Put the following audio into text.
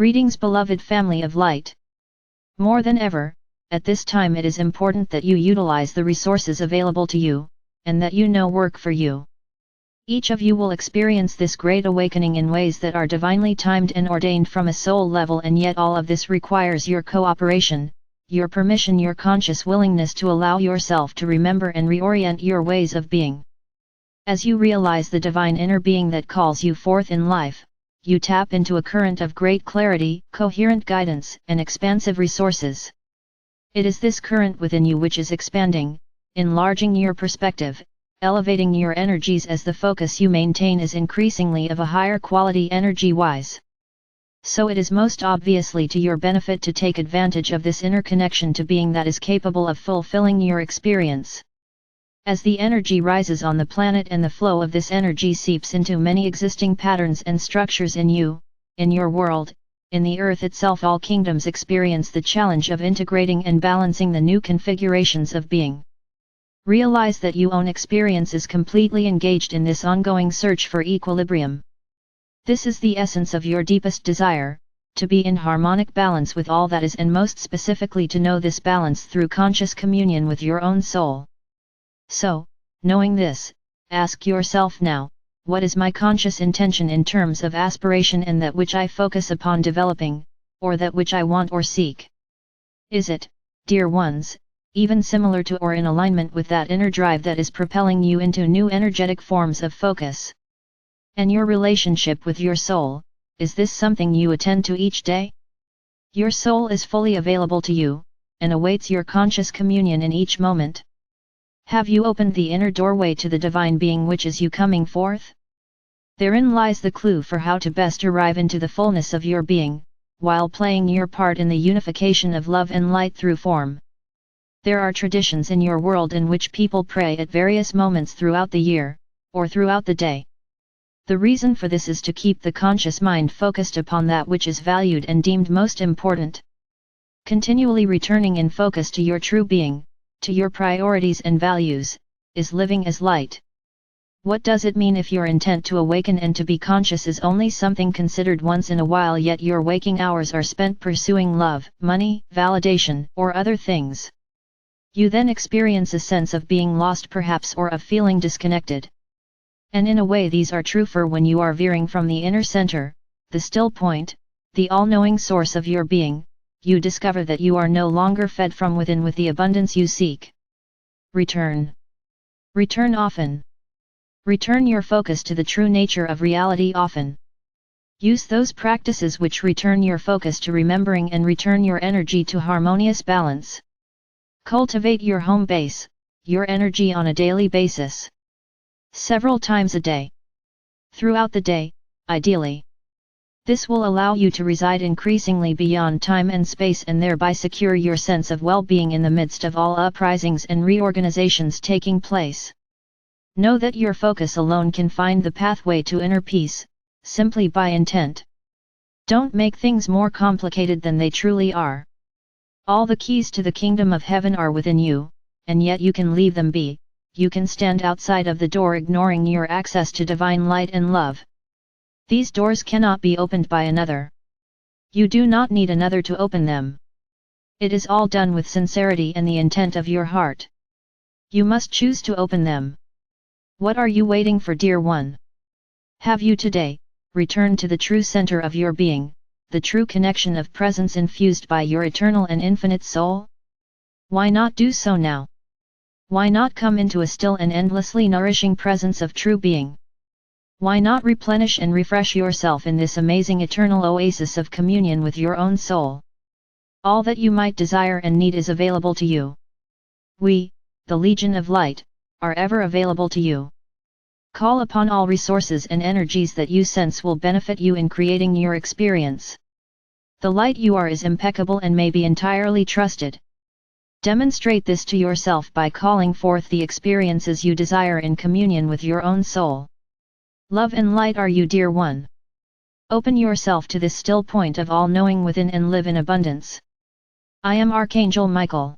Greetings, beloved family of light. More than ever, at this time it is important that you utilize the resources available to you, and that you know work for you. Each of you will experience this great awakening in ways that are divinely timed and ordained from a soul level, and yet all of this requires your cooperation, your permission, your conscious willingness to allow yourself to remember and reorient your ways of being. As you realize the divine inner being that calls you forth in life, you tap into a current of great clarity, coherent guidance, and expansive resources. It is this current within you which is expanding, enlarging your perspective, elevating your energies as the focus you maintain is increasingly of a higher quality energy-wise. So it is most obviously to your benefit to take advantage of this inner connection to being that is capable of fulfilling your experience. As the energy rises on the planet and the flow of this energy seeps into many existing patterns and structures in you, in your world, in the earth itself, all kingdoms experience the challenge of integrating and balancing the new configurations of being. Realize that your own experience is completely engaged in this ongoing search for equilibrium. This is the essence of your deepest desire, to be in harmonic balance with all that is, and most specifically to know this balance through conscious communion with your own soul. So, knowing this, ask yourself now, what is my conscious intention in terms of aspiration and that which I focus upon developing, or that which I want or seek? Is it, dear ones, even similar to or in alignment with that inner drive that is propelling you into new energetic forms of focus? And your relationship with your soul, is this something you attend to each day? Your soul is fully available to you, and awaits your conscious communion in each moment. Have you opened the inner doorway to the divine being which is you coming forth? Therein lies the clue for how to best arrive into the fullness of your being, while playing your part in the unification of love and light through form. There are traditions in your world in which people pray at various moments throughout the year, or throughout the day. The reason for this is to keep the conscious mind focused upon that which is valued and deemed most important. Continually returning in focus to your true being, to your priorities and values, is living as light. What does it mean if your intent to awaken and to be conscious is only something considered once in a while, yet your waking hours are spent pursuing love, money, validation, or other things? You then experience a sense of being lost perhaps, or of feeling disconnected. And in a way these are true, for when you are veering from the inner center, the still point, the all-knowing source of your being, you discover that you are no longer fed from within with the abundance you seek. Return. Return often. Return your focus to the true nature of reality often. Use those practices which return your focus to remembering and return your energy to harmonious balance. Cultivate your home base, your energy on a daily basis. Several times a day. Throughout the day, ideally. This will allow you to reside increasingly beyond time and space, and thereby secure your sense of well-being in the midst of all uprisings and reorganizations taking place. Know that your focus alone can find the pathway to inner peace, simply by intent. Don't make things more complicated than they truly are. All the keys to the kingdom of heaven are within you, and yet you can leave them be. You can stand outside of the door ignoring your access to divine light and love. These doors cannot be opened by another. You do not need another to open them. It is all done with sincerity and the intent of your heart. You must choose to open them. What are you waiting for, dear one? Have you today returned to the true center of your being, the true connection of presence infused by your eternal and infinite soul? Why not do so now? Why not come into a still and endlessly nourishing presence of true being? Why not replenish and refresh yourself in this amazing eternal oasis of communion with your own soul? All that you might desire and need is available to you. We, the Legion of Light, are ever available to you. Call upon all resources and energies that you sense will benefit you in creating your experience. The light you are is impeccable and may be entirely trusted. Demonstrate this to yourself by calling forth the experiences you desire in communion with your own soul. Love and light are you, dear one. Open yourself to this still point of all-knowing within and live in abundance. I am Archangel Michael.